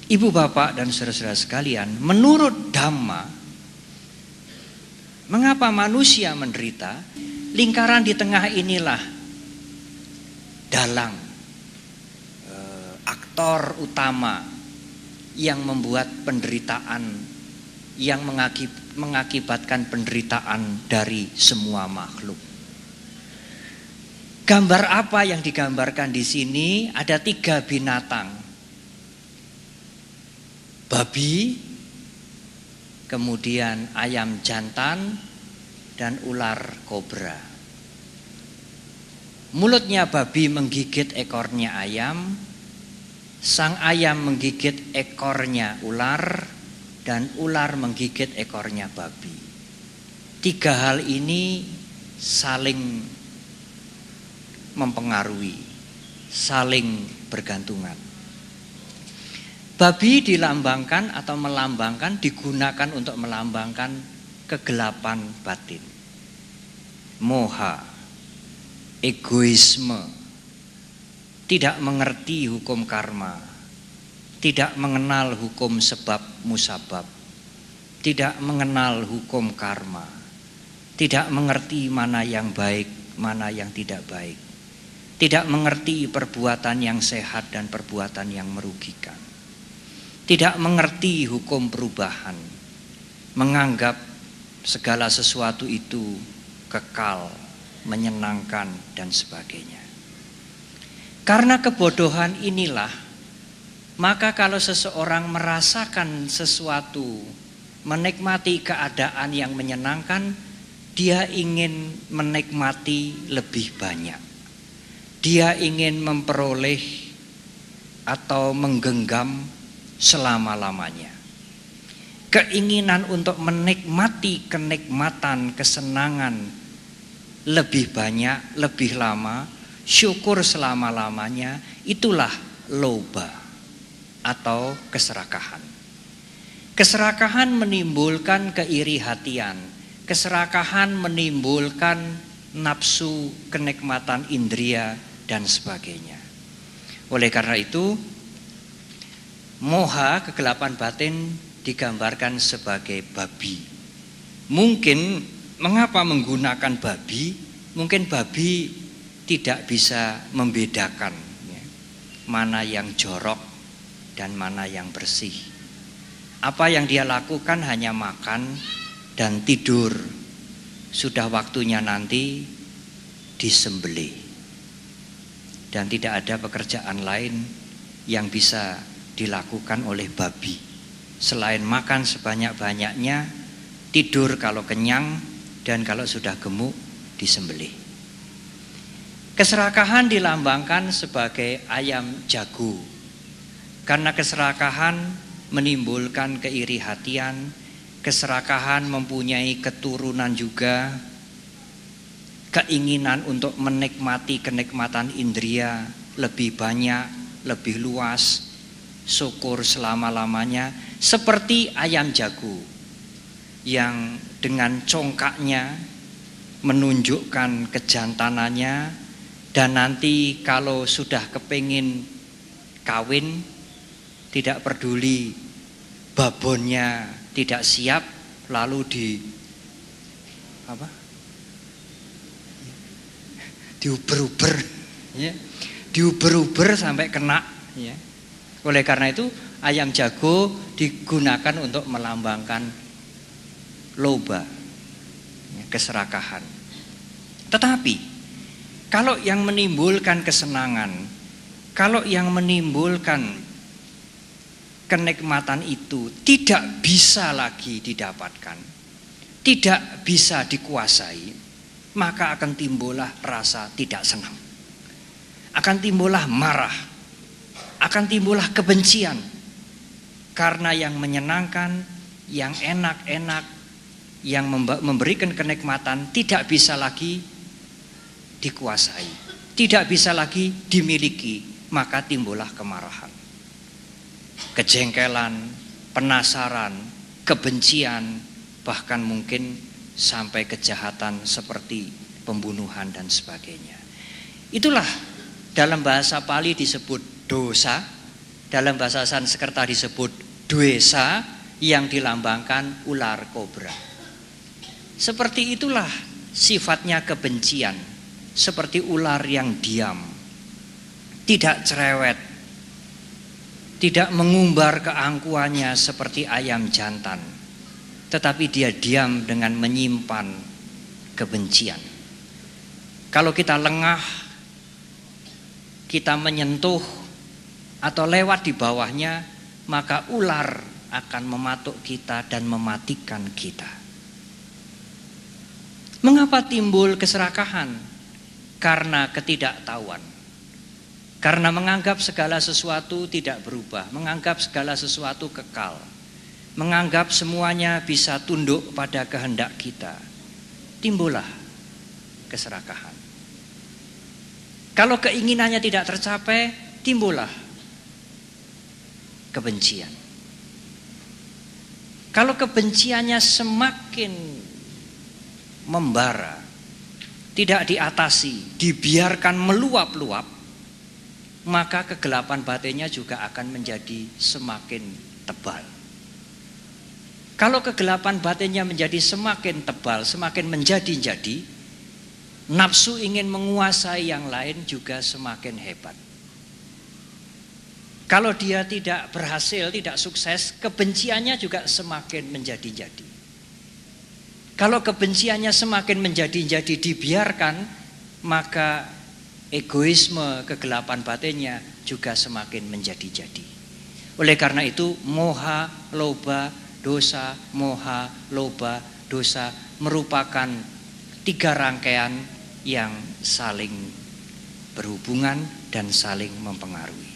Ibu bapak dan saudara-saudara sekalian, menurut Dhamma, mengapa manusia menderita? Lingkaran di tengah inilah dalang, aktor utama yang membuat penderitaan, yang mengakibatkan penderitaan dari semua makhluk. Gambar apa yang digambarkan di sini? Ada 3 binatang. Babi, kemudian ayam jantan, dan ular kobra. Mulutnya babi menggigit ekornya ayam, sang ayam menggigit ekornya ular, dan ular menggigit ekornya babi. 3 hal ini saling mempengaruhi, saling bergantungan. Babi dilambangkan atau melambangkan, digunakan untuk melambangkan kegelapan batin, moha, egoisme, tidak mengerti hukum karma, tidak mengenal hukum sebab musabab, tidak mengenal hukum karma, tidak mengerti mana yang baik, mana yang tidak baik, tidak mengerti perbuatan yang sehat dan perbuatan yang merugikan, tidak mengerti hukum perubahan, menganggap segala sesuatu itu kekal, menyenangkan, dan sebagainya. Karena kebodohan inilah, maka kalau seseorang merasakan sesuatu, menikmati keadaan yang menyenangkan, dia ingin menikmati lebih banyak. Dia ingin memperoleh atau menggenggam selama-lamanya. Keinginan untuk menikmati kenikmatan, kesenangan lebih banyak, lebih lama, syukur selama-lamanya, itulah loba atau keserakahan. Keserakahan menimbulkan keiri hatian, keserakahan menimbulkan nafsu, kenikmatan indria, dan sebagainya. Oleh karena itu, moha, kegelapan batin, digambarkan sebagai babi. Mungkin mengapa menggunakan babi? Mungkin babi tidak bisa membedakan mana yang jorok dan mana yang bersih. Apa yang dia lakukan hanya makan dan tidur. Sudah waktunya nanti disembelih. Dan tidak ada pekerjaan lain yang bisa dilakukan oleh babi selain makan sebanyak-banyaknya, tidur kalau kenyang, dan kalau sudah gemuk disembelih. Keserakahan dilambangkan sebagai ayam jago, karena keserakahan menimbulkan keiri hatian, keserakahan mempunyai keturunan juga, keinginan untuk menikmati kenikmatan indria lebih banyak, lebih luas, syukur selama-lamanya, seperti ayam jago yang dengan congkaknya menunjukkan kejantanannya, dan nanti kalau sudah kepingin kawin, tidak peduli babonnya tidak siap, lalu diuber-uber, ya, diuber-uber sampai kena, ya. Oleh karena itu ayam jago digunakan untuk melambangkan loba, keserakahan. Tetapi kalau yang menimbulkan kesenangan, kalau yang menimbulkan kenikmatan itu tidak bisa lagi didapatkan, tidak bisa dikuasai, maka akan timbullah rasa tidak senang, akan timbullah marah, akan timbullah kebencian. Karena yang menyenangkan, yang enak-enak, yang memberikan kenikmatan tidak bisa lagi dikuasai, tidak bisa lagi dimiliki, maka timbullah kemarahan, kejengkelan, penasaran, kebencian, bahkan mungkin sampai kejahatan seperti pembunuhan dan sebagainya. Itulah dalam bahasa Pali disebut dosa, dalam bahasa Sanskerta disebut dwesa, yang dilambangkan ular kobra. Seperti itulah sifatnya kebencian, seperti ular yang diam, tidak cerewet, tidak mengumbar keangkuhannya seperti ayam jantan, tetapi dia diam dengan menyimpan kebencian. Kalau kita lengah, kita menyentuh atau lewat di bawahnya, maka ular akan mematuk kita dan mematikan kita. Mengapa timbul keserakahan? Karena ketidaktahuan. Karena menganggap segala sesuatu tidak berubah, menganggap segala sesuatu kekal, menganggap semuanya bisa tunduk pada kehendak kita. Timbullah keserakahan. Kalau keinginannya tidak tercapai, timbullah kebencian. Kalau kebenciannya semakin membara, tidak diatasi, dibiarkan meluap-luap, maka kegelapan batinnya juga akan menjadi semakin tebal. Kalau kegelapan batinnya menjadi semakin tebal, semakin menjadi-jadi, nafsu ingin menguasai yang lain juga semakin hebat. Kalau dia tidak berhasil, tidak sukses, kebenciannya juga semakin menjadi-jadi. Kalau kebenciannya semakin menjadi-jadi dibiarkan, maka egoisme, kegelapan batinnya juga semakin menjadi-jadi. Oleh karena itu, moha, loba, dosa, moha, loba, dosa merupakan 3 rangkaian yang saling berhubungan dan saling mempengaruhi.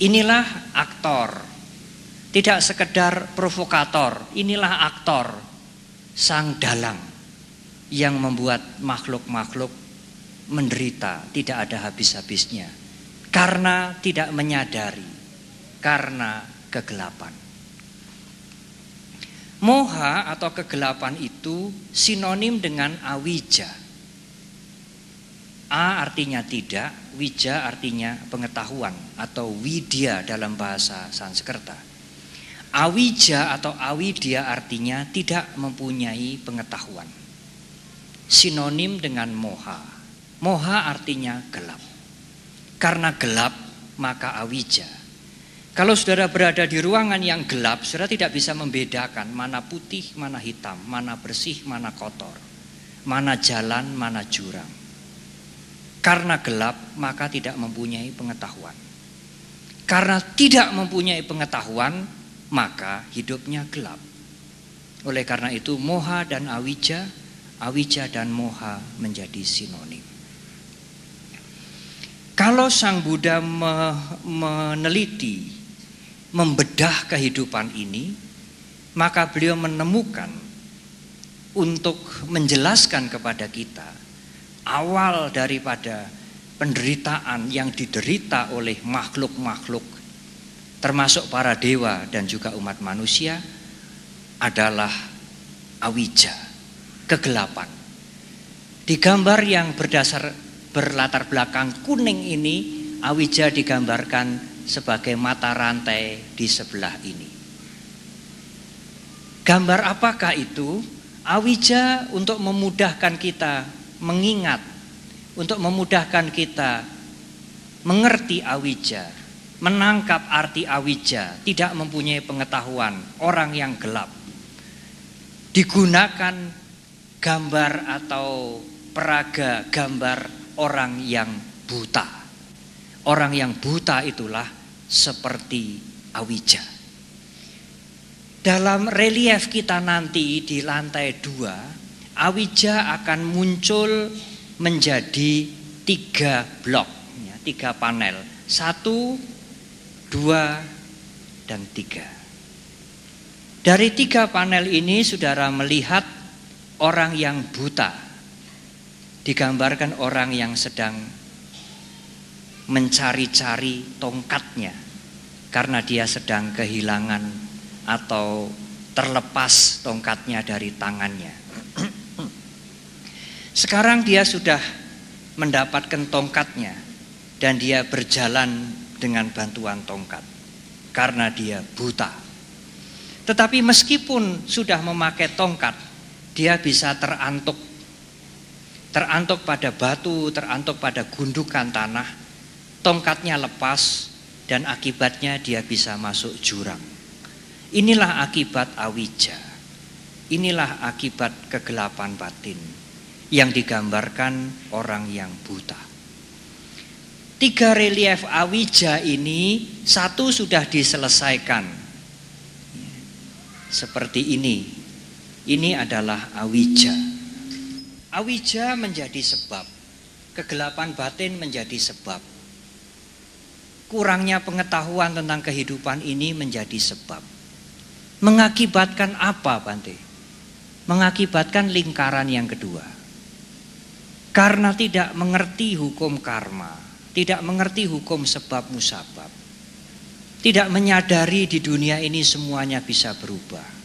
Inilah aktor, tidak sekedar provokator, inilah aktor, sang dalang yang membuat makhluk-makhluk menderita tidak ada habis-habisnya karena tidak menyadari, karena kegelapan. Moha atau kegelapan itu sinonim dengan awija. A artinya tidak, wija artinya pengetahuan atau widya dalam bahasa Sanskerta. Awija atau awidya artinya tidak mempunyai pengetahuan. Sinonim dengan moha. Moha artinya gelap. Karena gelap maka awija. Kalau saudara berada di ruangan yang gelap, saudara tidak bisa membedakan mana putih, mana hitam, mana bersih, mana kotor, mana jalan, mana jurang. Karena gelap maka tidak mempunyai pengetahuan. Karena tidak mempunyai pengetahuan maka hidupnya gelap. Oleh karena itu moha dan awija, awija dan moha menjadi sinonim. Kalau Sang Buddha meneliti, membedah kehidupan ini, maka beliau menemukan untuk menjelaskan kepada kita awal daripada penderitaan yang diderita oleh makhluk-makhluk termasuk para dewa dan juga umat manusia adalah awija, kegelapan. Di gambar yang berlatar belakang kuning ini, awija digambarkan sebagai mata rantai di sebelah ini. Gambar apakah itu? Awija untuk memudahkan kita mengingat, untuk memudahkan kita mengerti awija, menangkap arti awija, tidak mempunyai pengetahuan, orang yang gelap. Digunakan gambar atau peraga gambar orang yang buta. Orang yang buta itulah seperti awija. Dalam relief kita nanti di lantai 2, awija akan muncul menjadi 3 blok, 3 panel, 1, 2, dan 3. Dari 3 panel ini saudara melihat orang yang buta, digambarkan orang yang sedang mencari-cari tongkatnya karena dia sedang kehilangan atau terlepas tongkatnya dari tangannya. Sekarang dia sudah mendapatkan tongkatnya dan dia berjalan dengan bantuan tongkat karena dia buta. Tetapi meskipun sudah memakai tongkat, dia bisa terantuk pada batu, terantuk pada gundukan tanah. Tongkatnya lepas dan akibatnya dia bisa masuk jurang. Inilah akibat awija. Inilah akibat kegelapan batin yang digambarkan orang yang buta. 3 relief awija ini, 1 sudah diselesaikan. Seperti ini. Ini adalah awija. Awija menjadi sebab. Kegelapan batin menjadi sebab. Kurangnya pengetahuan tentang kehidupan ini menjadi sebab. Mengakibatkan apa, Bante? Mengakibatkan lingkaran yang kedua. Karena tidak mengerti hukum karma. Tidak mengerti hukum sebab musabab. Tidak menyadari di dunia ini semuanya bisa berubah.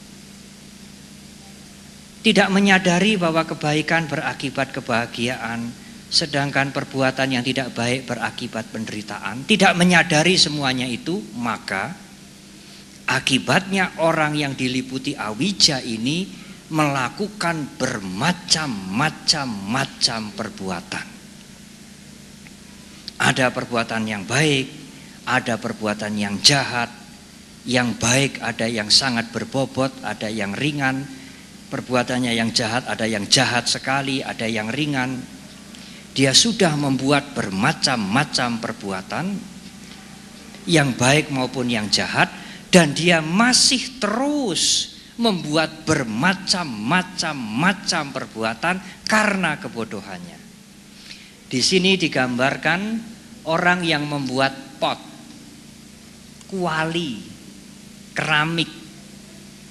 Tidak menyadari bahwa kebaikan berakibat kebahagiaan, sedangkan perbuatan yang tidak baik berakibat penderitaan. Tidak menyadari semuanya itu, maka akibatnya orang yang diliputi awija ini melakukan bermacam-macam perbuatan. Ada perbuatan yang baik, ada perbuatan yang jahat. Yang baik ada yang sangat berbobot, ada yang ringan. Perbuatannya yang jahat ada yang jahat sekali, ada yang ringan. Dia sudah membuat bermacam-macam perbuatan, yang baik maupun yang jahat, dan dia masih terus membuat bermacam-macam perbuatan karena kebodohannya. Di sini digambarkan orang yang membuat pot, kuali, keramik,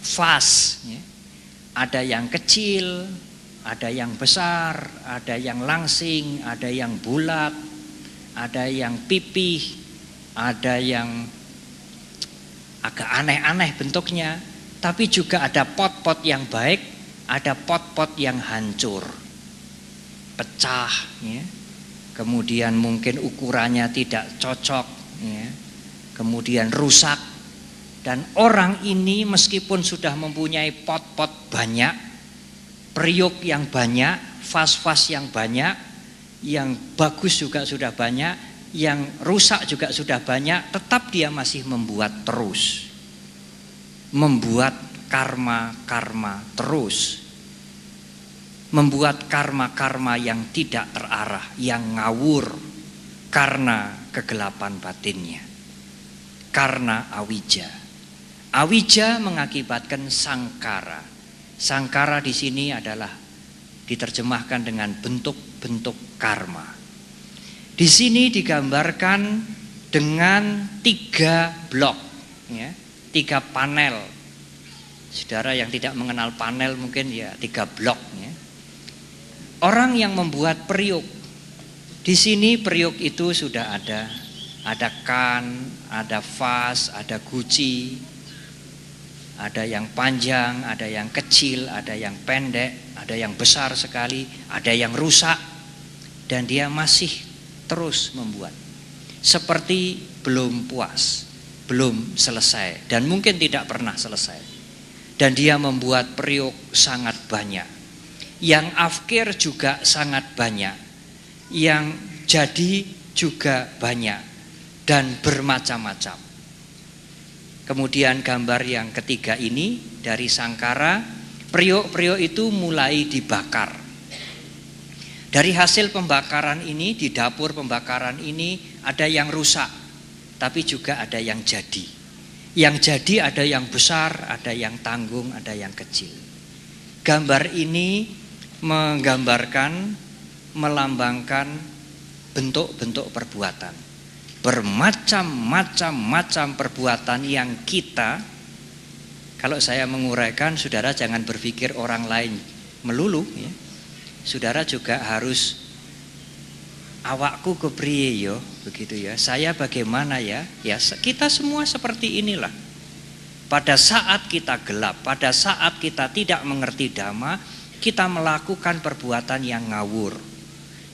vas. Ada yang kecil, ada yang besar, ada yang langsing, ada yang bulat, ada yang pipih, ada yang agak aneh-aneh bentuknya. Tapi juga ada pot-pot yang baik, ada pot-pot yang hancur, pecah, ya. Kemudian mungkin ukurannya tidak cocok, ya. Kemudian rusak. Dan orang ini meskipun sudah mempunyai pot-pot banyak, periuk yang banyak, vas-vas yang banyak, yang bagus juga sudah banyak, yang rusak juga sudah banyak, tetap dia masih membuat terus. Membuat karma-karma terus. Membuat karma-karma yang tidak terarah, yang ngawur karena kegelapan batinnya, karena awija. Awija mengakibatkan sangkara. Sangkara di sini adalah diterjemahkan dengan bentuk-bentuk karma. Di sini digambarkan dengan 3 blok, ya, 3 panel. Saudara yang tidak mengenal panel mungkin ya 3 blok, ya. Orang yang membuat periuk, di sini periuk itu sudah ada kan, ada vas, ada guci, ada yang panjang, ada yang kecil, ada yang pendek, ada yang besar sekali, ada yang rusak, dan dia masih terus membuat, seperti belum puas, belum selesai, dan mungkin tidak pernah selesai. Dan dia membuat periuk sangat banyak. Yang afkir juga sangat banyak, yang jadi juga banyak, dan bermacam-macam. Kemudian gambar yang ketiga ini dari sangkara, periuk-periuk itu mulai dibakar. Dari hasil pembakaran ini, di dapur pembakaran ini ada yang rusak, tapi juga ada yang jadi. Yang jadi ada yang besar, ada yang tanggung, ada yang kecil. Gambar ini menggambarkan, melambangkan bentuk-bentuk perbuatan. Bermacam-macam perbuatan yang kita, kalau saya menguraikan, saudara jangan berpikir orang lain melulu, ya. Saudara juga harus awakku kepriye yo, begitu ya. Saya bagaimana ya? Ya kita semua seperti inilah. Pada saat kita gelap, pada saat kita tidak mengerti dhamma, kita melakukan perbuatan yang ngawur.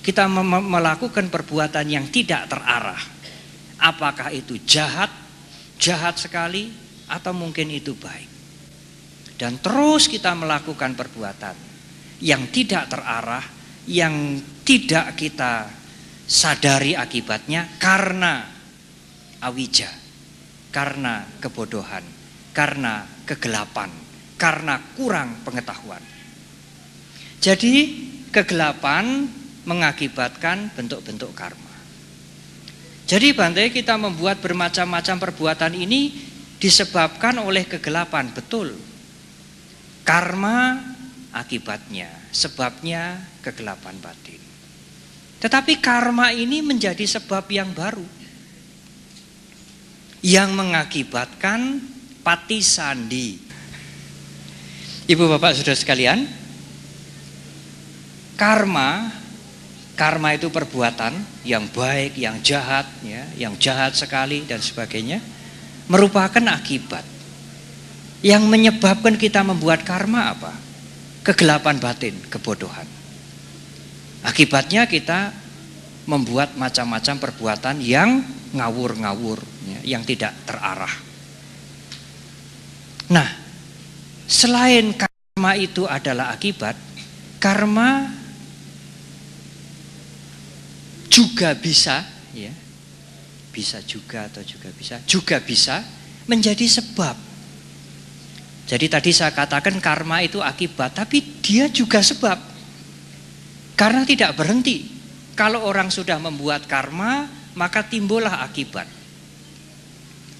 Kita melakukan perbuatan yang tidak terarah. Apakah itu jahat sekali, atau mungkin itu baik. Dan terus kita melakukan perbuatan yang tidak terarah, yang tidak kita sadari akibatnya karena awija, karena kebodohan, karena kegelapan, karena kurang pengetahuan. Jadi kegelapan mengakibatkan bentuk-bentuk karma. Jadi Bante, kita membuat bermacam-macam perbuatan ini disebabkan oleh kegelapan, betul. Karma akibatnya, sebabnya kegelapan batin. Tetapi karma ini menjadi sebab yang baru, yang mengakibatkan pati sandi. Ibu bapak saudara sekalian, karma itu perbuatan yang baik, yang jahat, ya, yang jahat sekali dan sebagainya, merupakan akibat. Yang menyebabkan kita membuat karma apa? Kegelapan batin, kebodohan. Akibatnya kita membuat macam-macam perbuatan yang ngawur-ngawur, ya, yang tidak terarah. Nah, selain karma itu adalah akibat, karma juga bisa, ya, bisa juga atau juga bisa menjadi sebab. Jadi tadi saya katakan karma itu akibat, tapi dia juga sebab. Karena tidak berhenti. Kalau orang sudah membuat karma, maka timbullah akibat.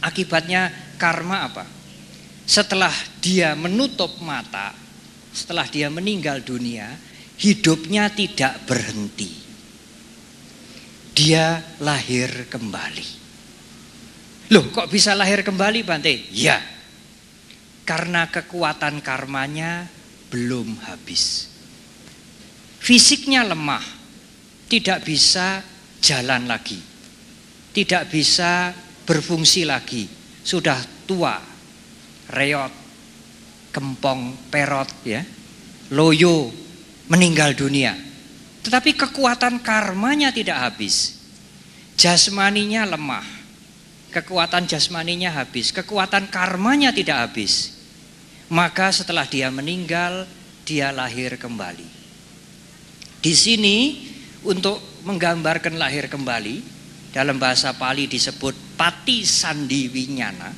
Akibatnya karma apa? Setelah dia menutup mata, setelah dia meninggal dunia, hidupnya tidak berhenti. Dia lahir kembali. Loh, kok bisa lahir kembali, Bante? Ya, karena kekuatan karmanya belum habis. Fisiknya lemah, tidak bisa jalan lagi, tidak bisa berfungsi lagi, sudah tua, reot, kempong, perot, ya, loyo, meninggal dunia. Tetapi kekuatan karmanya tidak habis. Jasmaninya lemah, kekuatan jasmaninya habis, kekuatan karmanya tidak habis. Maka setelah dia meninggal, dia lahir kembali. Di sini untuk menggambarkan lahir kembali, dalam bahasa Pali disebut pati sandi winyana.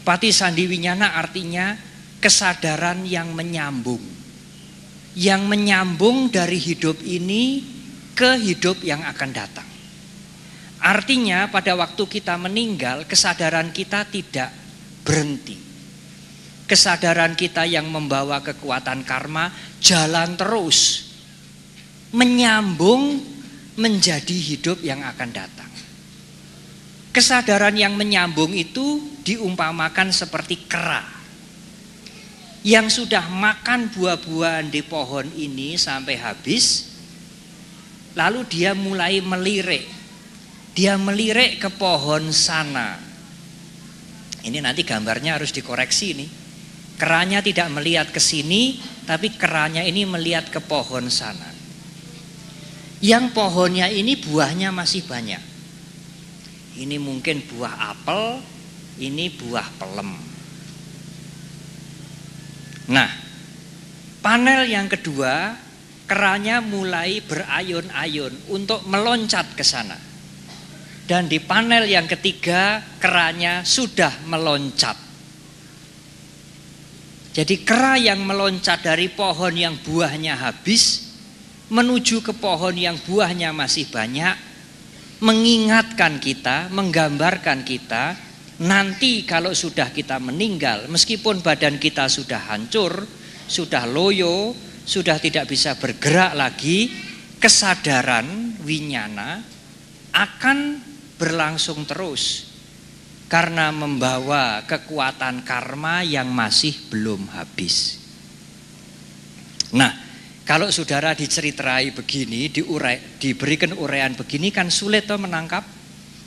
Pati sandi winyana artinya kesadaran yang menyambung. Yang menyambung dari hidup ini ke hidup yang akan datang. Artinya pada waktu kita meninggal, kesadaran kita tidak berhenti. Kesadaran kita yang membawa kekuatan karma jalan terus, menyambung menjadi hidup yang akan datang. Kesadaran yang menyambung itu diumpamakan seperti kera yang sudah makan buah-buahan di pohon ini sampai habis, lalu dia mulai melirik. Dia melirik ke pohon sana. Ini nanti gambarnya harus dikoreksi nih. Keranya tidak melihat ke sini, tapi keranya ini melihat ke pohon sana. Yang pohonnya ini buahnya masih banyak. Ini mungkin buah apel, ini buah pelem. Nah, panel yang kedua, keranya mulai berayun-ayun untuk meloncat ke sana. Dan di panel yang ketiga, keranya sudah meloncat. Jadi kera yang meloncat dari pohon yang buahnya habis menuju ke pohon yang buahnya masih banyak, mengingatkan kita, menggambarkan kita, nanti kalau sudah kita meninggal, meskipun badan kita sudah hancur, sudah loyo, sudah tidak bisa bergerak lagi, kesadaran winyana akan berlangsung terus karena membawa kekuatan karma yang masih belum habis. Nah, kalau saudara diceritai begini, diberikan uraian begini kan sulit toh menangkap.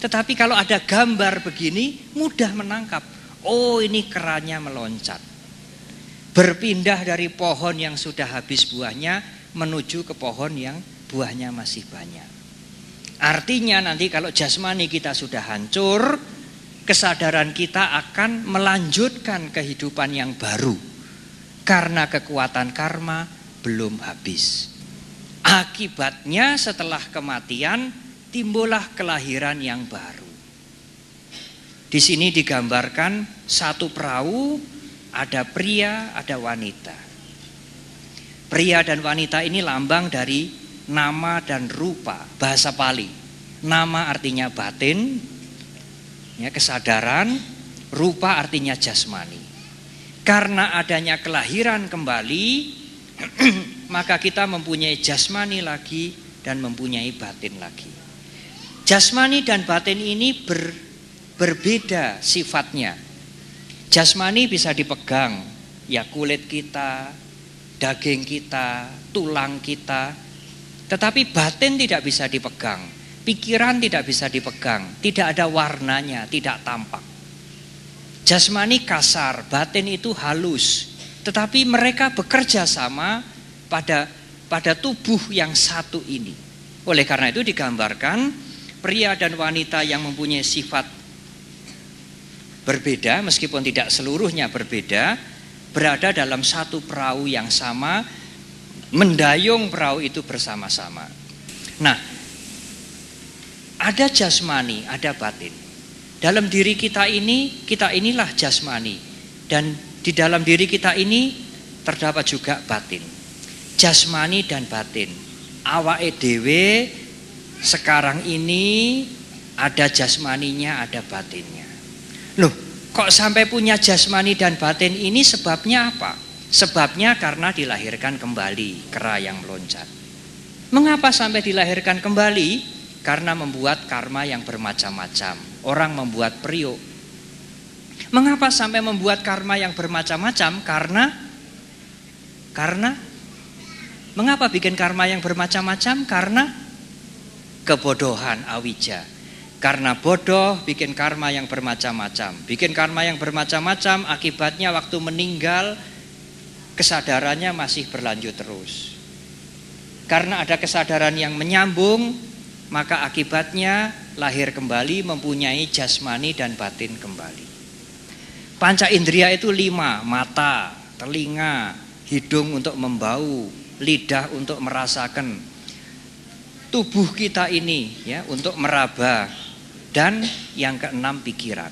Tetapi kalau ada gambar begini mudah menangkap. Oh, ini keranya meloncat. Berpindah dari pohon yang sudah habis buahnya menuju ke pohon yang buahnya masih banyak. Artinya nanti kalau jasmani kita sudah hancur, kesadaran kita akan melanjutkan kehidupan yang baru. Karena kekuatan karma belum habis. Akibatnya setelah kematian timbullah kelahiran yang baru. Di sini digambarkan satu perahu, ada pria, ada wanita. Pria dan wanita ini lambang dari nama dan rupa, bahasa Pali. Nama artinya batin, ya, kesadaran, rupa artinya jasmani. Karena adanya kelahiran kembali, maka kita mempunyai jasmani lagi dan mempunyai batin lagi. Jasmani dan batin ini berbeda sifatnya. Jasmani bisa dipegang, ya kulit kita, daging kita, tulang kita. Tetapi batin tidak bisa dipegang, pikiran tidak bisa dipegang, tidak ada warnanya, tidak tampak. Jasmani kasar, batin itu halus. Tetapi mereka bekerja sama pada tubuh yang satu ini. Oleh karena itu digambarkan pria dan wanita yang mempunyai sifat berbeda, meskipun tidak seluruhnya berbeda, berada dalam satu perahu yang sama, mendayung perahu itu bersama-sama. Nah, ada jasmani, ada batin. Dalam diri kita inilah jasmani, dan di dalam diri kita ini terdapat juga batin. Jasmani dan batin. Awake dhewe sekarang ini ada jasmaninya, ada batinnya. Loh, kok sampai punya jasmani dan batin ini sebabnya apa? Sebabnya karena dilahirkan kembali, kera yang meloncat. Mengapa sampai dilahirkan kembali? Karena membuat karma yang bermacam-macam. Orang membuat periuk. Mengapa sampai membuat karma yang bermacam-macam? Karena mengapa bikin karma yang bermacam-macam? Karena kebodohan, awija. Karena bodoh bikin karma yang bermacam-macam. Bikin karma yang bermacam-macam, akibatnya waktu meninggal kesadarannya masih berlanjut terus. Karena ada kesadaran yang menyambung, maka akibatnya lahir kembali, mempunyai jasmani dan batin kembali. Panca indera itu 5, mata, telinga, hidung untuk membau, lidah untuk merasakan, tubuh kita ini ya untuk meraba, dan yang keenam pikiran.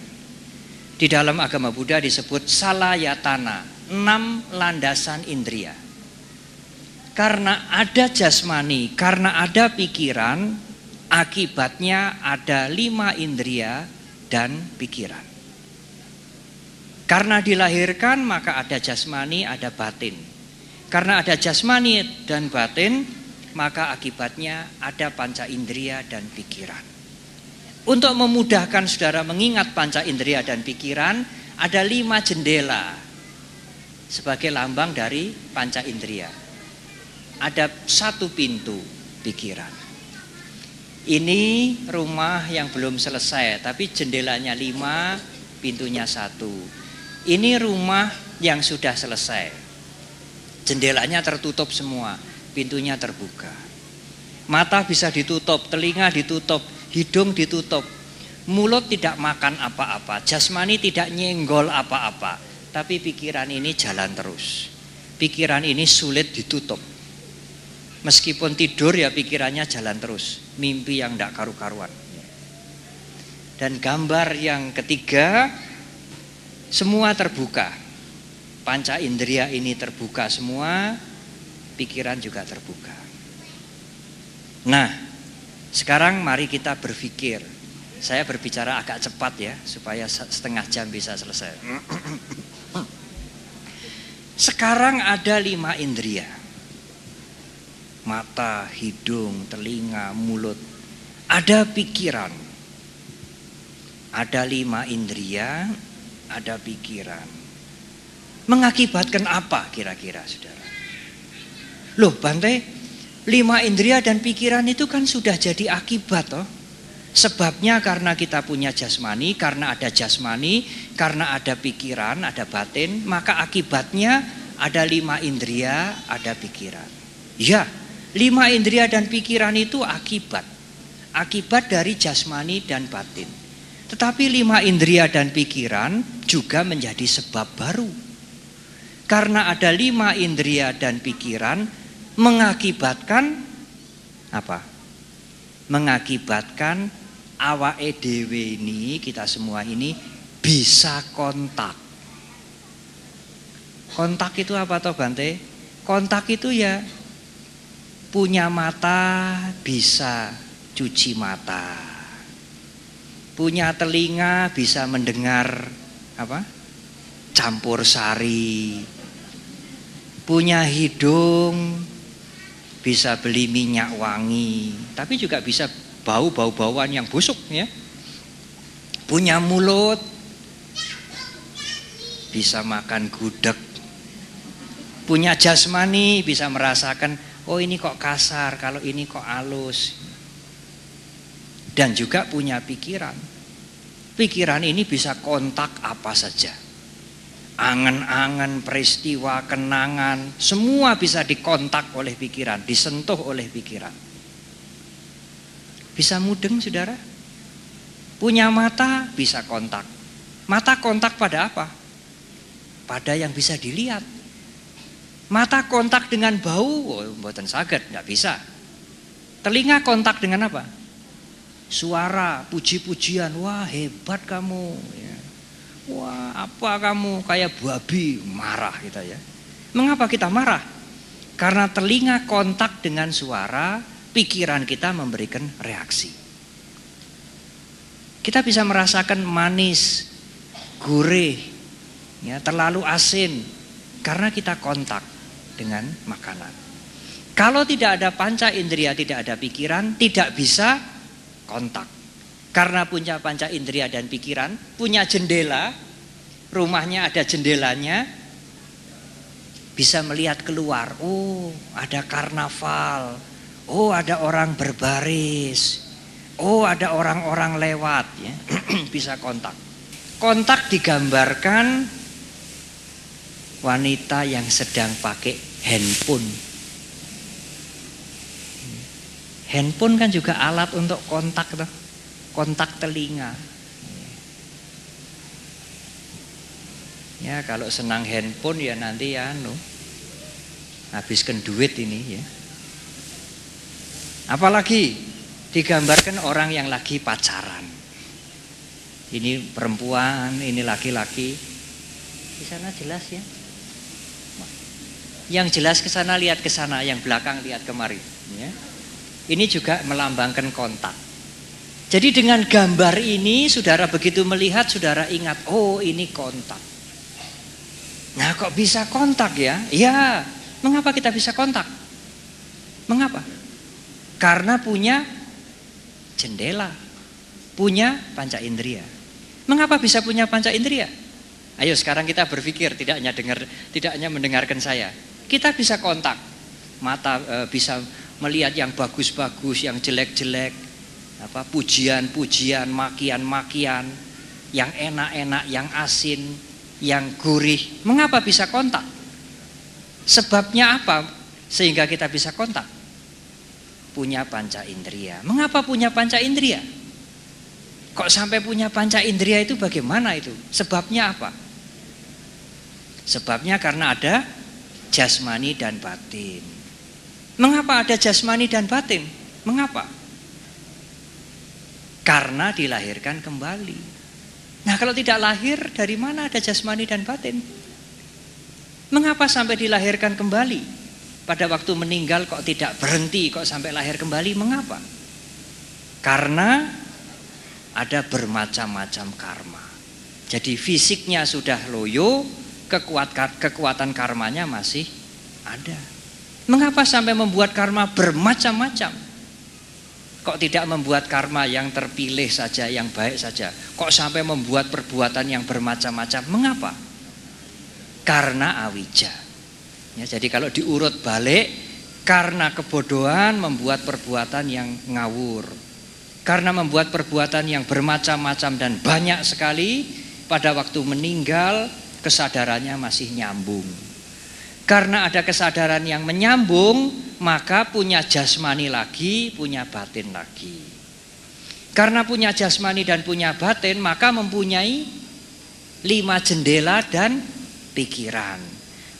Di dalam agama Buddha disebut salayatana, 6 landasan indria. Karena ada jasmani, karena ada pikiran, akibatnya ada 5 indria dan pikiran. Karena dilahirkan maka ada jasmani, ada batin. Karena ada jasmani dan batin, maka akibatnya ada panca indria dan pikiran. Untuk memudahkan saudara mengingat panca indria dan pikiran, ada 5 jendela sebagai lambang dari panca indria. Ada 1 pintu pikiran. Ini rumah yang belum selesai, tapi jendelanya 5, pintunya 1. Ini rumah yang sudah selesai. Jendelanya tertutup semua, pintunya terbuka. Mata bisa ditutup, telinga ditutup, hidung ditutup. Mulut tidak makan apa-apa, jasmani tidak nyenggol apa-apa. Tapi pikiran ini jalan terus. Pikiran ini sulit ditutup. Meskipun tidur ya pikirannya jalan terus, mimpi yang tidak karu-karuan. Dan gambar yang ketiga, semua terbuka. Panca indera ini terbuka semua, pikiran juga terbuka. Nah, sekarang mari kita berpikir. Saya berbicara agak cepat ya, supaya setengah jam bisa selesai. Sekarang ada 5 indria. Mata, hidung, telinga, mulut. Ada pikiran. Ada 5 indria, ada pikiran. Mengakibatkan apa kira-kira saudara? Loh Bante, 5 indria dan pikiran itu kan sudah jadi akibat toh. Sebabnya karena kita punya jasmani, karena ada jasmani, karena ada pikiran, ada batin, maka akibatnya ada 5 indria, ada pikiran. Ya, 5 indria dan pikiran itu akibat. akibat dari jasmani dan batin. Tetapi 5 indria dan pikiran juga menjadi sebab baru. Karena ada 5 indria dan pikiran mengakibatkan apa? Mengakibatkan awake dhewe ini, kita semua ini bisa kontak. Kontak itu apa toh Bante? Kontak itu ya punya mata bisa cuci mata. Punya telinga bisa mendengar apa? Campur sari. Punya hidung bisa beli minyak wangi, tapi juga bisa bau-bauan yang busuk ya. Punya mulut bisa makan gudeg. Punya jasmani bisa merasakan, oh ini kok kasar, kalau ini kok halus. Dan juga punya pikiran. Pikiran ini bisa kontak apa saja. Angan-angan, peristiwa, kenangan, semua bisa dikontak oleh pikiran, disentuh oleh pikiran. Bisa mudeng saudara? Punya mata bisa kontak. Mata kontak pada apa? Pada yang bisa dilihat. Mata kontak dengan bau, mboten saged, enggak bisa. Telinga kontak dengan apa? Suara, puji-pujian, wah hebat kamu ya. Wah apa kamu, kayak babi, marah kita ya. Mengapa kita marah? Karena telinga kontak dengan suara, pikiran kita memberikan reaksi. Kita bisa merasakan manis, gurih, ya, terlalu asin, karena kita kontak dengan makanan. Kalau tidak ada panca indera, tidak ada pikiran, tidak bisa kontak. Karena punya panca indera dan pikiran, punya jendela, rumahnya ada jendelanya, bisa melihat keluar. Oh, ada karnaval. Oh, ada orang berbaris. Oh, ada orang-orang lewat ya. Bisa kontak. Kontak digambarkan wanita yang sedang pakai handphone. Handphone kan juga alat untuk kontak tuh. Kontak telinga. Ya kalau senang handphone ya nanti ya habiskan duit ini ya. Apalagi digambarkan orang yang lagi pacaran. Ini perempuan, ini laki-laki. Di sana jelas ya. Yang jelas ke sana lihat ke sana, yang belakang lihat kemari ya. Ini juga melambangkan kontak. Jadi dengan gambar ini saudara begitu melihat, saudara ingat, oh ini kontak. Nah kok bisa kontak ya? Ya, mengapa kita bisa kontak? Mengapa? Karena punya jendela, punya panca indera. Mengapa bisa punya panca indera? Ayo sekarang kita berpikir, tidak hanya mendengarkan saya. Kita bisa kontak. Mata bisa melihat yang bagus-bagus, yang jelek-jelek, pujian-pujian, makian-makian, yang enak-enak, yang asin, yang gurih. Mengapa bisa kontak? Sebabnya apa sehingga kita bisa kontak? Punya panca indera. Mengapa punya panca indera? Kok sampai punya panca indera itu bagaimana itu? Sebabnya apa? Sebabnya karena ada jasmani dan batin. Mengapa ada jasmani dan batin? Mengapa? Karena dilahirkan kembali. Nah kalau tidak lahir, dari mana ada jasmani dan batin? Mengapa sampai dilahirkan kembali? Pada waktu meninggal kok tidak berhenti, kok sampai lahir kembali, mengapa? Karena ada bermacam-macam karma. Jadi fisiknya sudah loyo, kekuatan karmanya masih ada. Mengapa sampai membuat karma bermacam-macam? Kok tidak membuat karma yang terpilih saja, yang baik saja? Kok sampai membuat perbuatan yang bermacam-macam? Mengapa? Karena awija. Ya, jadi kalau diurut balik, karena kebodohan membuat perbuatan yang ngawur. Karena membuat perbuatan yang bermacam-macam dan banyak sekali, pada waktu meninggal kesadarannya masih nyambung. Karena ada kesadaran yang menyambung, maka punya jasmani lagi, punya batin lagi. Karena punya jasmani dan punya batin, maka mempunyai 5 jendela dan pikiran.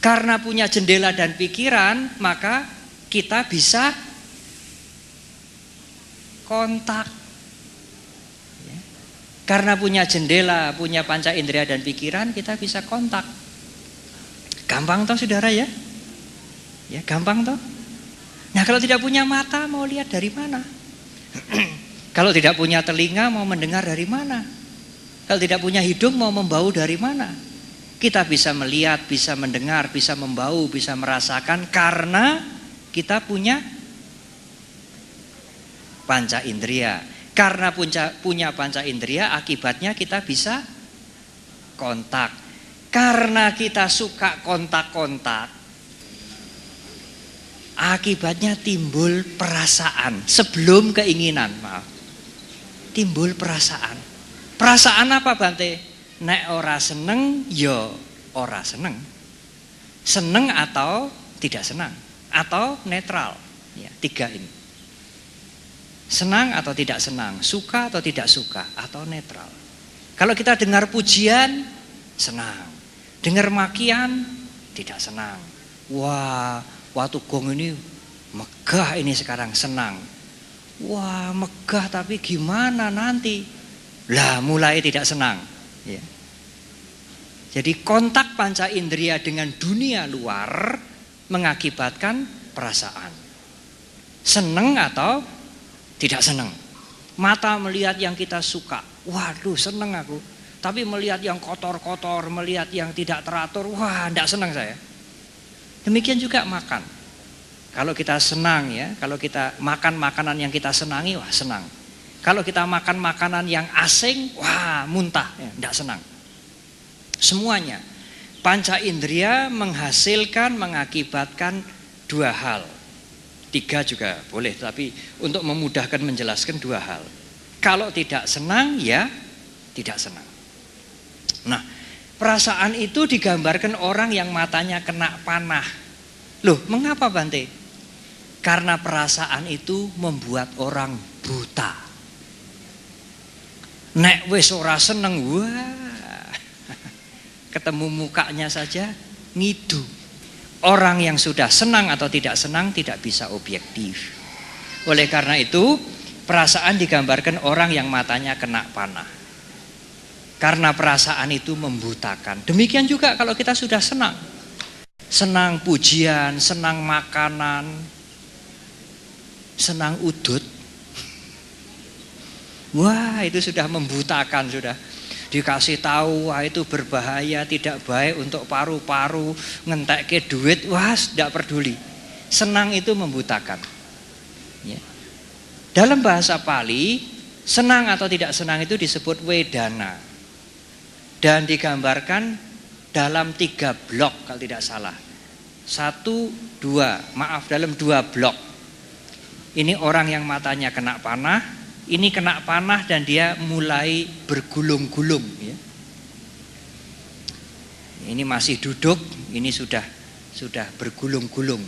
Karena punya jendela dan pikiran, maka kita bisa kontak. Karena punya jendela, punya panca indera dan pikiran, kita bisa kontak. Gampang toh saudara ya? Ya gampang toh. Nah kalau tidak punya mata mau lihat dari mana? Kalau tidak punya telinga mau mendengar dari mana? Kalau tidak punya hidung mau membau dari mana? Kita bisa melihat, bisa mendengar, bisa membau, bisa merasakan karena kita punya panca indera. Karena punya panca indera, akibatnya kita bisa kontak. Karena kita suka kontak-kontak, akibatnya timbul perasaan sebelum keinginan. Maaf. Timbul perasaan. Perasaan apa Bante? Nek ora seneng, yo ora seneng. Seneng atau tidak senang, atau netral. Ya, 3 ini. Senang atau tidak senang, suka atau tidak suka, atau netral. Kalau kita dengar pujian, senang. Dengar makian, tidak senang. Wah, waktu gong ini megah ini sekarang, senang. Wah, megah tapi gimana nanti? Lah, mulai tidak senang. Ya. Jadi kontak panca indera dengan dunia luar mengakibatkan perasaan. Senang atau tidak senang. Mata melihat yang kita suka, waduh senang aku. Tapi melihat yang kotor-kotor, melihat yang tidak teratur, wah tidak senang saya. Demikian juga makan. Kalau kita senang ya, kalau kita makan makanan yang kita senangi, wah senang. Kalau kita makan makanan yang asing, wah muntah, ya, tidak senang. Semuanya. Panca indera menghasilkan, mengakibatkan 2 hal. 3 juga boleh, tapi untuk memudahkan menjelaskan 2 hal. Kalau tidak senang, ya tidak senang. Nah, perasaan itu digambarkan orang yang matanya kena panah. Loh, mengapa Bante? Karena perasaan itu membuat orang buta. Nek wis ora seneng, wah, ketemu mukanya saja ngidu. Orang yang sudah senang atau tidak senang tidak bisa objektif. Oleh karena itu, perasaan digambarkan orang yang matanya kena panah. Karena perasaan itu membutakan. Demikian juga kalau kita sudah senang. Senang pujian, senang makanan, senang udut. Wah, itu sudah membutakan sudah. Dikasih tahu, wah itu berbahaya, tidak baik untuk paru-paru, ngentekke duit, wah tidak peduli. Senang itu membutakan. Ya. Dalam bahasa Pali, senang atau tidak senang itu disebut wedana. Dan digambarkan dalam 3 blok kalau tidak salah. 1, 2, maaf dalam 2 blok. Ini orang yang matanya kena panah, ini kena panah dan dia mulai bergulung-gulung. Ya. Ini masih duduk, ini sudah bergulung-gulung.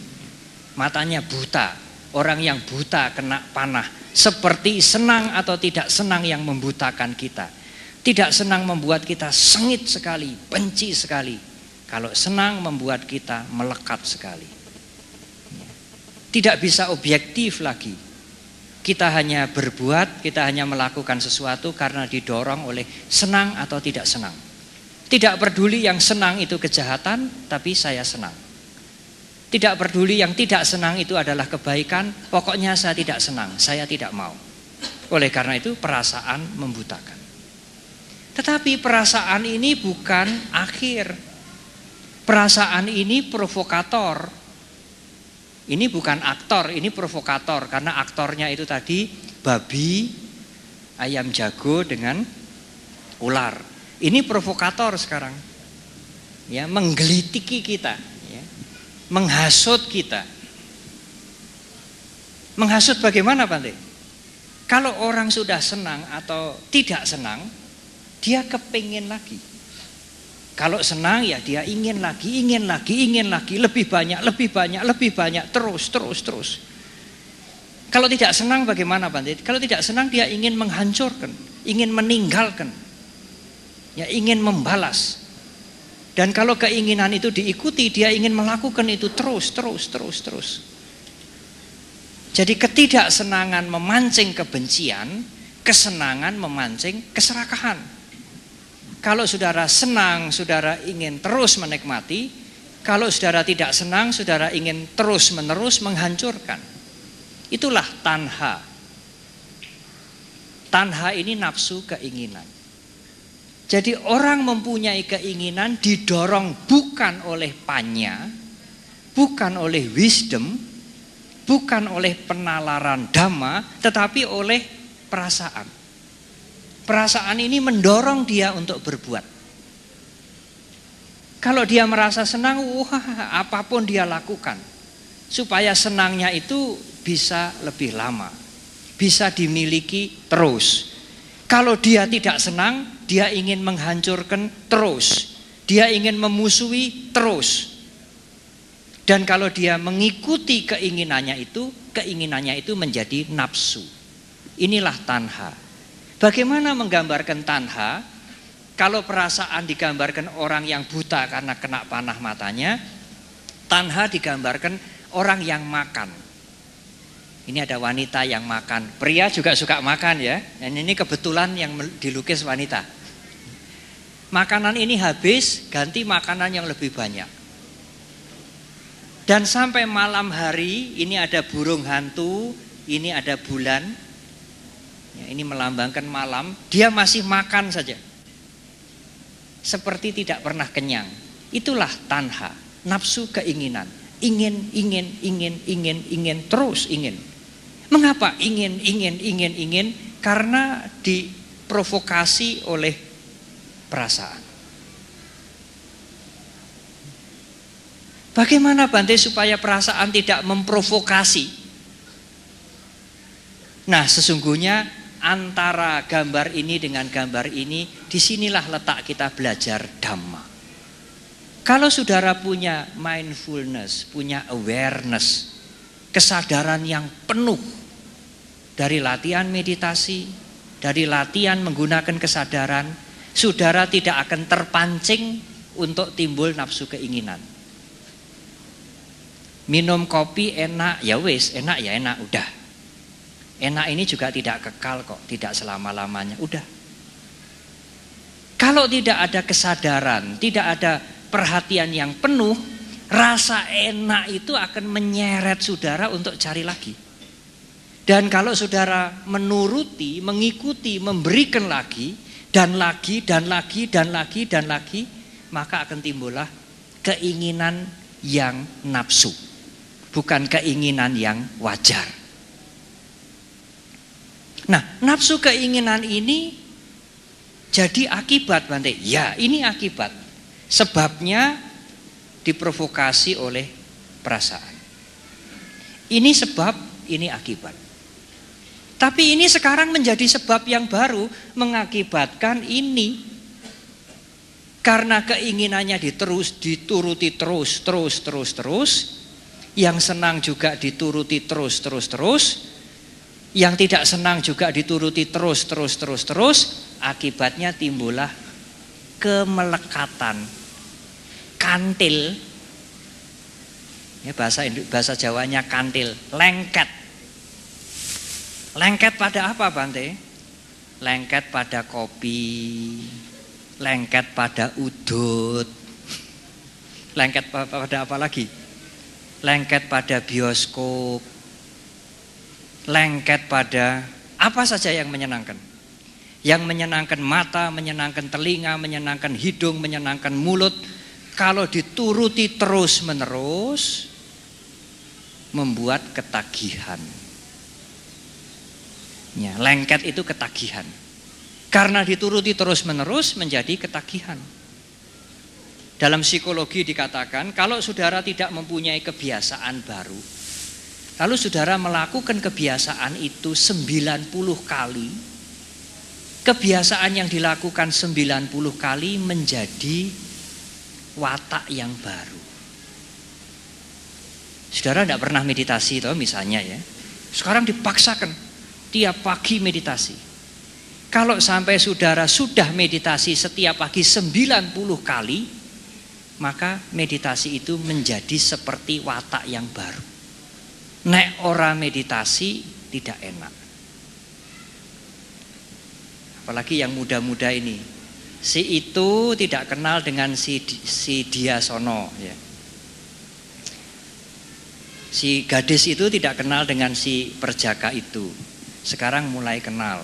Matanya buta, orang yang buta kena panah. Seperti senang atau tidak senang yang membutakan kita. Tidak senang membuat kita sengit sekali, benci sekali. Kalau senang membuat kita melekat sekali. Tidak bisa objektif lagi. Kita hanya berbuat, kita hanya melakukan sesuatu karena didorong oleh senang atau tidak senang. Tidak peduli yang senang itu kejahatan, tapi saya senang. Tidak peduli yang tidak senang itu adalah kebaikan, pokoknya saya tidak senang, saya tidak mau. Oleh karena itu perasaan membutakan. Tetapi perasaan ini bukan akhir. Perasaan ini provokator. Ini bukan aktor, ini provokator. Karena aktornya itu tadi babi, ayam jago dengan ular. Ini provokator sekarang. Ya, menggelitiki kita, ya. Menghasut kita. Menghasut bagaimana Bante? Kalau orang sudah senang atau tidak senang, dia kepingin lagi. Kalau senang ya dia ingin lagi, lebih banyak, terus. Kalau tidak senang bagaimana Bante? Kalau tidak senang dia ingin menghancurkan, ingin meninggalkan, ya ingin membalas. Dan kalau keinginan itu diikuti, dia ingin melakukan itu terus. Jadi ketidaksenangan memancing kebencian, kesenangan memancing keserakahan. Kalau saudara senang, saudara ingin terus menikmati. Kalau saudara tidak senang, saudara ingin terus-menerus menghancurkan. Itulah tanha. Tanha ini nafsu keinginan. Jadi orang mempunyai keinginan didorong bukan oleh panya, bukan oleh wisdom, bukan oleh penalaran dhamma, tetapi oleh perasaan. Perasaan ini mendorong dia untuk berbuat. Kalau dia merasa senang, wah apapun dia lakukan. Supaya senangnya itu bisa lebih lama, bisa dimiliki terus. Kalau dia tidak senang, dia ingin menghancurkan terus. Dia ingin memusuhi terus. Dan kalau dia mengikuti keinginannya itu menjadi nafsu. Inilah tanha. Bagaimana menggambarkan tanha? Kalau perasaan digambarkan orang yang buta karena kena panah matanya, tanha digambarkan orang yang makan. Ini ada wanita yang makan. Pria juga suka makan ya. Dan ini kebetulan yang dilukis wanita. Makanan ini habis, ganti makanan yang lebih banyak. Dan sampai malam hari, ini ada burung hantu, ini ada bulan. Ya, ini melambangkan malam. Dia masih makan saja. Seperti tidak pernah kenyang. Itulah tanha, nafsu keinginan. Ingin, terus ingin. Mengapa ingin? Karena diprovokasi oleh perasaan. Bagaimana Bante supaya perasaan tidak memprovokasi? Nah, sesungguhnya antara gambar ini dengan gambar ini, disinilah letak kita belajar Dhamma. Kalau saudara punya mindfulness, punya awareness, kesadaran yang penuh dari latihan meditasi, dari latihan menggunakan kesadaran, saudara tidak akan terpancing untuk timbul nafsu keinginan. Minum kopi enak, ya wis, enak ya enak, udah. Enak ini juga tidak kekal kok, tidak selama-lamanya, udah. Kalau tidak ada kesadaran, tidak ada perhatian yang penuh, rasa enak itu akan menyeret saudara untuk cari lagi. Dan kalau saudara menuruti, mengikuti, memberikan lagi, dan lagi, maka akan timbullah keinginan yang nafsu, bukan keinginan yang wajar. Nah, nafsu keinginan ini jadi akibat Bante. Ya, ini akibat. Sebabnya diprovokasi oleh perasaan. Ini sebab, ini akibat. Tapi ini sekarang menjadi sebab yang baru mengakibatkan ini. Karena keinginannya dituruti terus. Yang senang juga dituruti terus. Yang tidak senang juga dituruti terus. Akibatnya timbullah kemelekatan, kantil. Ya, bahasa Jawanya kantil, lengket. Lengket pada apa Bante? Lengket pada kopi, lengket pada udut, lengket pada apa lagi? Lengket pada bioskop, lengket pada apa saja yang menyenangkan. Yang menyenangkan mata, menyenangkan telinga, menyenangkan hidung, menyenangkan mulut. Kalau dituruti terus menerus, membuat ketagihan. Ya, lengket itu ketagihan. Karena dituruti terus menerus menjadi ketagihan. Dalam psikologi dikatakan kalau saudara tidak mempunyai kebiasaan baru, lalu saudara melakukan kebiasaan itu 90 kali, kebiasaan yang dilakukan 90 kali menjadi watak yang baru. Saudara tidak pernah meditasi toh misalnya ya. Sekarang dipaksakan tiap pagi meditasi. Kalau sampai saudara sudah meditasi setiap pagi 90 kali, maka meditasi itu menjadi seperti watak yang baru. Nek ora meditasi tidak enak. Apalagi yang muda-muda ini, si itu tidak kenal dengan si dia sono, ya. Si gadis itu tidak kenal dengan si perjaka itu. Sekarang mulai kenal.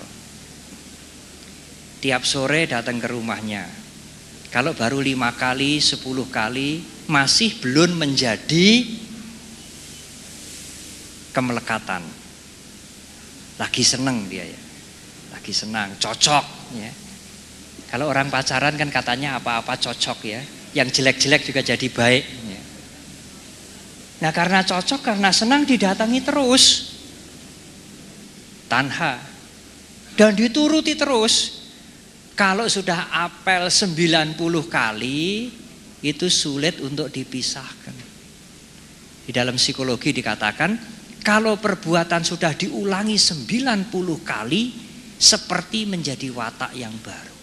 Tiap sore datang ke rumahnya. Kalau baru 5 kali, 10 kali masih belum menjadi kemelekatan. Lagi seneng dia ya. Lagi senang, cocok ya. Kalau orang pacaran kan katanya apa-apa cocok ya. Yang jelek-jelek juga jadi baik ya. Nah karena cocok, karena senang didatangi terus, tanha, dan dituruti terus. Kalau sudah apel 90 kali, itu sulit untuk dipisahkan. Di dalam psikologi dikatakan, kalau perbuatan sudah diulangi 90 kali, seperti menjadi watak yang baru.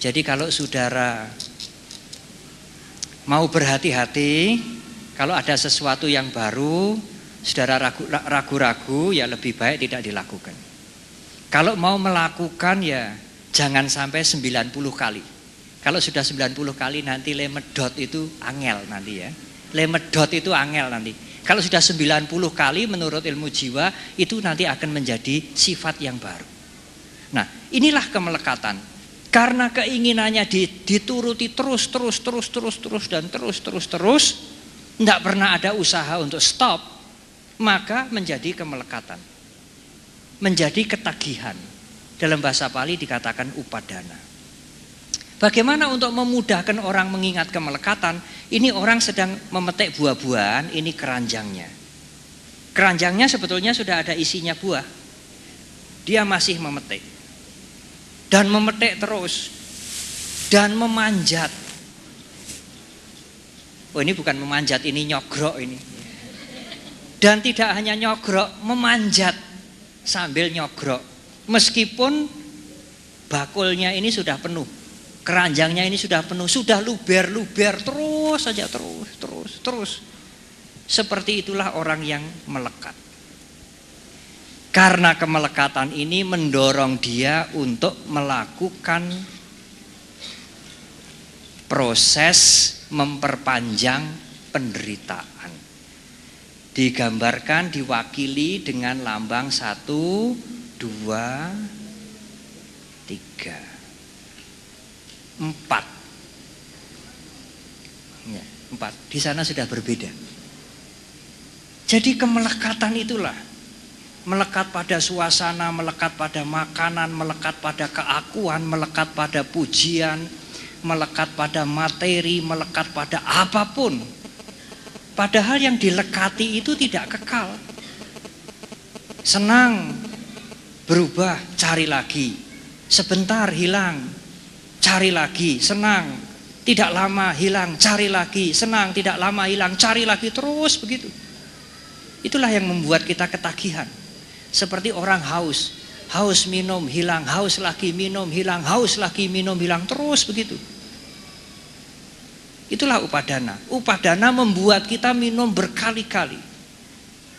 Jadi kalau saudara mau berhati-hati, kalau ada sesuatu yang baru, saudara ragu-ragu, ya lebih baik tidak dilakukan. Kalau mau melakukan, ya jangan sampai 90 kali. Kalau sudah 90 kali nanti lemedot itu angel nanti ya. Lemedot itu angel nanti. Kalau sudah 90 kali menurut ilmu jiwa, itu nanti akan menjadi sifat yang baru. Nah inilah kemelekatan. Karena keinginannya dituruti terus, dan terus, tidak pernah ada usaha untuk stop, maka menjadi kemelekatan, menjadi ketagihan. Dalam bahasa Pali dikatakan upadana. Bagaimana untuk memudahkan orang mengingat kemelekatan? Ini orang sedang memetik buah-buahan, ini keranjangnya. Keranjangnya sebetulnya sudah ada isinya buah. Dia masih memetik. Dan memetik terus. Dan memanjat. Oh ini bukan memanjat, ini nyogrok ini. Dan tidak hanya nyogrok, memanjat sambil nyogrok. Meskipun bakulnya ini sudah penuh, keranjangnya ini sudah penuh, sudah luber terus saja, terus. Seperti itulah orang yang melekat. Karena kemelekatan ini mendorong dia untuk melakukan proses memperpanjang penderitaan. Digambarkan, diwakili dengan lambang 1, 2, 3, 4. Ya, 4. Di sana sudah berbeda. Jadi kemelekatan itulah, melekat pada suasana, melekat pada makanan, melekat pada keakuan, melekat pada pujian, melekat pada materi, melekat pada apapun. Padahal yang dilekati itu tidak kekal. Senang, berubah, cari lagi. Sebentar hilang, cari lagi, senang. Tidak lama hilang, cari lagi, senang. Tidak lama hilang, cari lagi, terus begitu. Itulah yang membuat kita ketagihan. Seperti orang haus. Haus minum, hilang, haus lagi minum, hilang, haus lagi minum, hilang, terus begitu. Itulah upadana. Upadana membuat kita minum berkali-kali.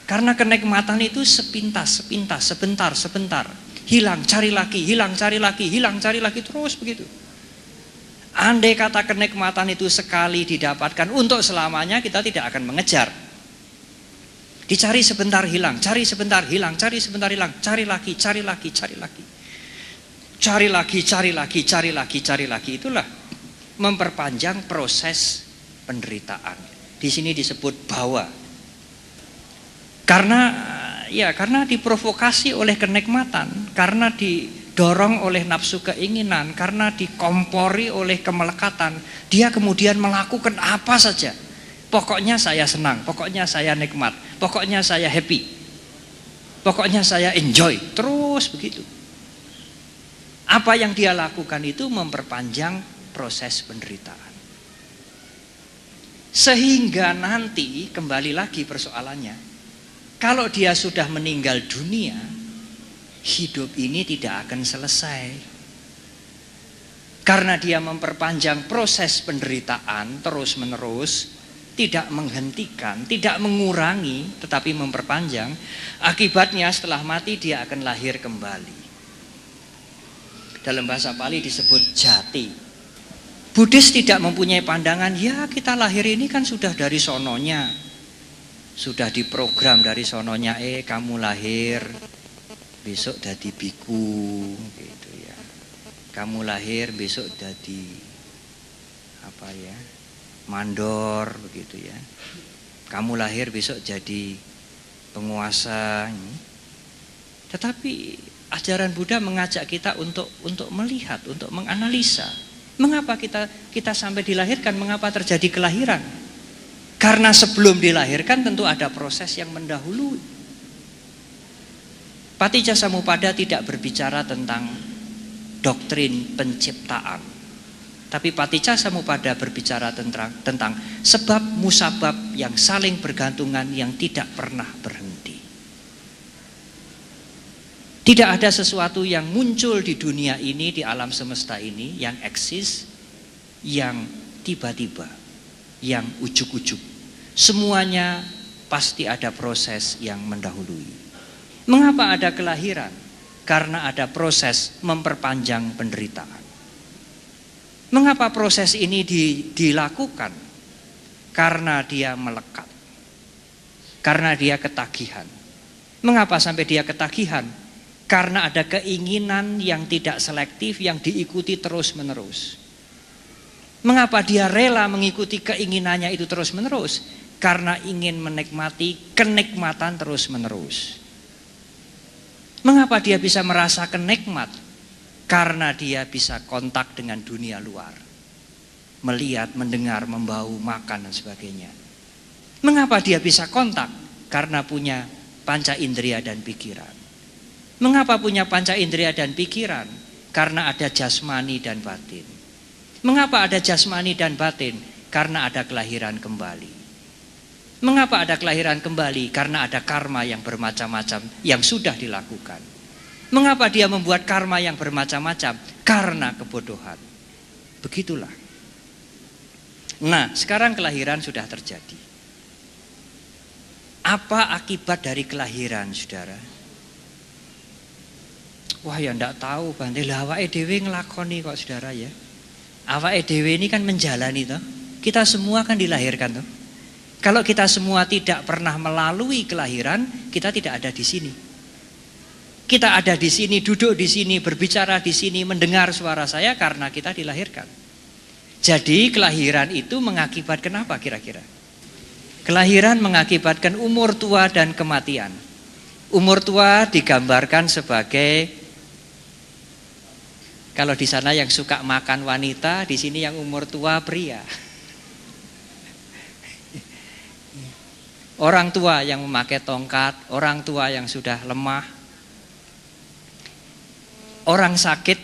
Karena kenikmatan itu sepintas, sebentar. Hilang, cari lagi, hilang, cari lagi, hilang, cari lagi, terus begitu. Andai kata kenikmatan itu sekali didapatkan untuk selamanya, kita tidak akan mengejar. Dicari sebentar hilang, cari sebentar hilang, cari sebentar hilang, cari lagi, cari lagi, cari lagi. Cari lagi, cari lagi, cari lagi, cari lagi. Itulah memperpanjang proses penderitaan. Di sini disebut bawa. Karena diprovokasi oleh kenikmatan, karena didorong oleh nafsu keinginan, karena dikompori oleh kemelekatan, dia kemudian melakukan apa saja. Pokoknya saya senang, pokoknya saya nikmat, pokoknya saya happy, pokoknya saya enjoy, terus begitu. Apa yang dia lakukan itu memperpanjang proses penderitaan. Sehingga nanti kembali lagi persoalannya, Kalau dia sudah meninggal dunia, hidup ini tidak akan selesai. Karena dia memperpanjang proses penderitaan terus-menerus, tidak menghentikan, tidak mengurangi, tetapi memperpanjang. Akibatnya setelah mati dia akan lahir kembali. Dalam bahasa Pali disebut jati. Buddhis tidak mempunyai pandangan, ya kita lahir ini kan sudah dari sononya, sudah diprogram dari sononya, kamu lahir besok jadi biku gitu ya. Kamu lahir besok jadi apa ya? Mandor begitu ya. Kamu lahir besok jadi penguasa. Tetapi ajaran Buddha mengajak kita untuk melihat, untuk menganalisa. Mengapa kita sampai dilahirkan? Mengapa terjadi kelahiran? Karena sebelum dilahirkan tentu ada proses yang mendahului. Paticcasamuppada tidak berbicara tentang doktrin penciptaan, tapi Paticcasamuppada berbicara tentang sebab musabab yang saling bergantungan yang tidak pernah berhenti. Tidak ada sesuatu yang muncul di dunia ini, di alam semesta ini, yang eksis, yang tiba-tiba, yang ujuk-ujuk. Semuanya pasti ada proses yang mendahului. Mengapa ada kelahiran? Karena ada proses memperpanjang penderitaan. Mengapa proses ini dilakukan? Karena dia melekat. Karena dia ketagihan. Mengapa sampai dia ketagihan? Karena ada keinginan yang tidak selektif yang diikuti terus-menerus. Mengapa dia rela mengikuti keinginannya itu terus-menerus? Karena ingin menikmati kenikmatan terus-menerus. Mengapa dia bisa merasakan nikmat? Karena dia bisa kontak dengan dunia luar. Melihat, mendengar, membau, makan dan sebagainya. Mengapa dia bisa kontak? Karena punya panca indera dan pikiran. Mengapa punya panca indera dan pikiran? Karena ada jasmani dan batin. Mengapa ada jasmani dan batin? Karena ada kelahiran kembali. Mengapa ada kelahiran kembali? Karena ada karma yang bermacam-macam yang sudah dilakukan. Mengapa dia membuat karma yang bermacam-macam? Karena kebodohan. Begitulah. Nah, sekarang kelahiran sudah terjadi. Apa akibat dari kelahiran, saudara? Wah, ya enggak tahu, Bante. Lah awake dhewe nglakoni kok, saudara ya. Awake dhewe ini kan menjalani toh. Kita semua kan dilahirkan toh. Kalau kita semua tidak pernah melalui kelahiran, kita tidak ada di sini. Kita ada di sini, duduk di sini, berbicara di sini, mendengar suara saya karena kita dilahirkan. Jadi kelahiran itu mengakibatkan apa kira-kira? Kelahiran mengakibatkan umur tua dan kematian. Umur tua digambarkan sebagai, kalau di sana yang suka makan wanita, di sini yang umur tua pria. Orang tua yang memakai tongkat, orang tua yang sudah lemah, orang sakit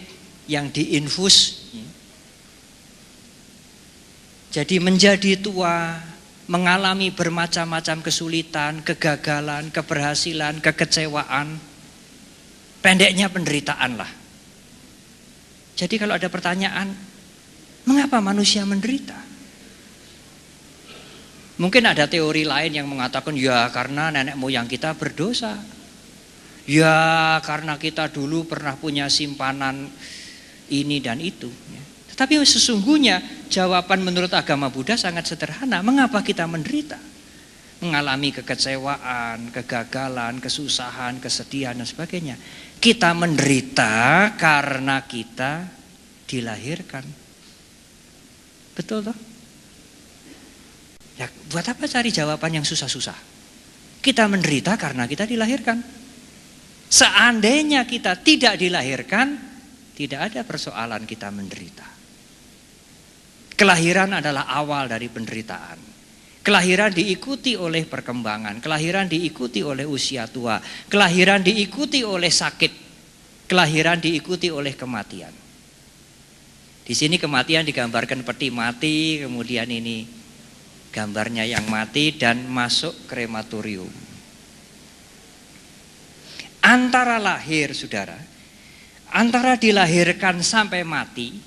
yang diinfus. Jadi menjadi tua, mengalami bermacam-macam kesulitan, kegagalan, keberhasilan, kekecewaan. Pendeknya penderitaan lah. Jadi kalau ada pertanyaan, mengapa manusia menderita? Mungkin ada teori lain yang mengatakan, ya karena nenek moyang kita berdosa. Ya karena kita dulu pernah punya simpanan ini dan itu. Tetapi sesungguhnya jawaban menurut agama Buddha sangat sederhana. Mengapa kita menderita? Mengalami kekecewaan, kegagalan, kesusahan, kesedihan dan sebagainya. Kita menderita karena kita dilahirkan. Betul toh? Ya, buat apa cari jawaban yang susah-susah? Kita menderita karena kita dilahirkan. Seandainya kita tidak dilahirkan, tidak ada persoalan kita menderita. Kelahiran adalah awal dari penderitaan. Kelahiran diikuti oleh perkembangan, kelahiran diikuti oleh usia tua, kelahiran diikuti oleh sakit, kelahiran diikuti oleh kematian. Di sini kematian digambarkan peti mati, kemudian ini gambarnya yang mati dan masuk krematorium. Antara lahir, saudara, antara dilahirkan sampai mati.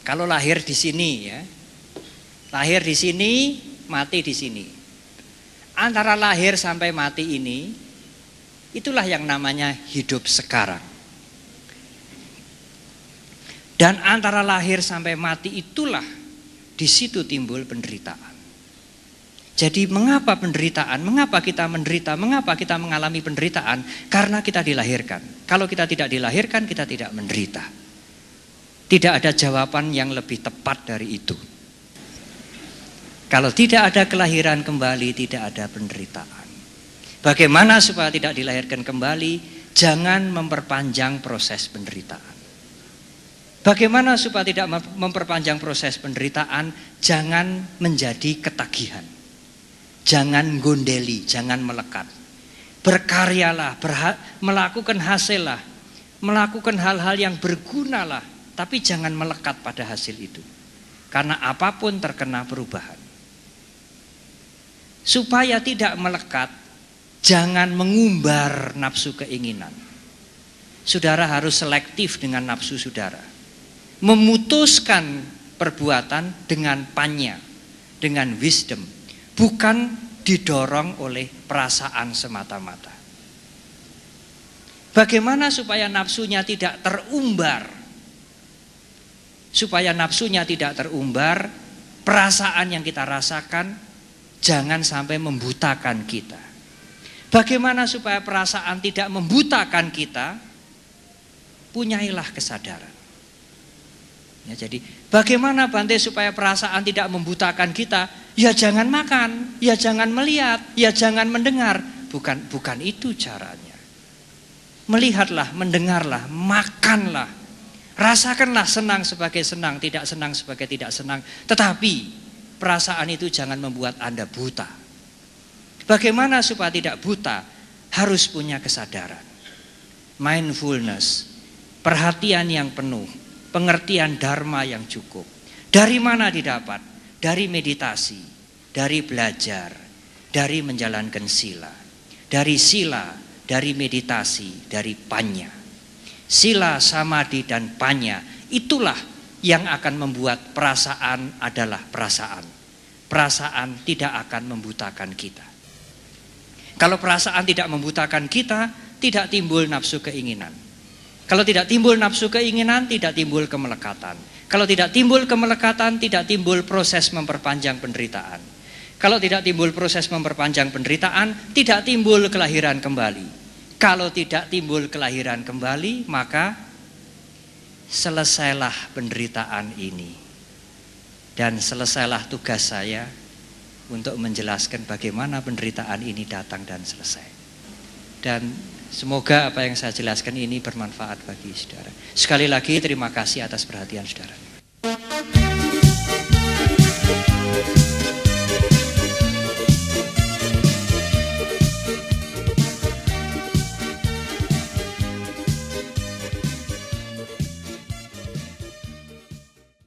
Kalau lahir di sini ya, lahir di sini, mati di sini. Antara lahir sampai mati ini, itulah yang namanya hidup sekarang. Dan antara lahir sampai mati itulah di situ timbul penderitaan. Jadi mengapa penderitaan? Mengapa kita menderita? Mengapa kita mengalami penderitaan? Karena kita dilahirkan. Kalau kita tidak dilahirkan, kita tidak menderita. Tidak ada jawaban yang lebih tepat dari itu. Kalau tidak ada kelahiran kembali, tidak ada penderitaan. Bagaimana supaya tidak dilahirkan kembali? Jangan memperpanjang proses penderitaan. Bagaimana supaya tidak memperpanjang proses penderitaan? Jangan menjadi ketagihan. Jangan gondeli, jangan melekat. Berkaryalah, melakukan hasillah, melakukan hal-hal yang bergunalah, tapi jangan melekat pada hasil itu. Karena apapun terkena perubahan. Supaya tidak melekat, jangan mengumbar nafsu keinginan. Saudara harus selektif dengan nafsu saudara. Memutuskan perbuatan dengan panya, dengan wisdom, bukan didorong oleh perasaan semata-mata. Bagaimana supaya nafsunya tidak terumbar? Supaya nafsunya tidak terumbar, perasaan yang kita rasakan jangan sampai membutakan kita. Bagaimana supaya perasaan tidak membutakan kita? Punyailah kesadaran. Ya, jadi bagaimana Bante supaya perasaan tidak membutakan kita? Ya jangan makan, ya jangan melihat, ya jangan mendengar. Bukan itu caranya. Melihatlah, mendengarlah, makanlah. Rasakanlah senang sebagai senang, tidak senang sebagai tidak senang. Tetapi perasaan itu jangan membuat Anda buta. Bagaimana supaya tidak buta? Harus punya kesadaran. Mindfulness, perhatian yang penuh, pengertian dharma yang cukup. Dari mana didapat? Dari meditasi, dari belajar, dari menjalankan sila. Dari sila, dari meditasi, dari panya. Sila, samadhi, dan panya, itulah yang akan membuat perasaan adalah perasaan. Perasaan tidak akan membutakan kita. Kalau perasaan tidak membutakan kita, tidak timbul nafsu keinginan. Kalau tidak timbul nafsu keinginan, tidak timbul kemelekatan. Kalau tidak timbul kemelekatan, tidak timbul proses memperpanjang penderitaan. Kalau tidak timbul proses memperpanjang penderitaan, tidak timbul kelahiran kembali. Kalau tidak timbul kelahiran kembali, maka selesailah penderitaan ini. Dan selesailah tugas saya untuk menjelaskan bagaimana penderitaan ini datang dan selesai. Dan semoga apa yang saya jelaskan ini bermanfaat bagi saudara. Sekali lagi terima kasih atas perhatian saudara.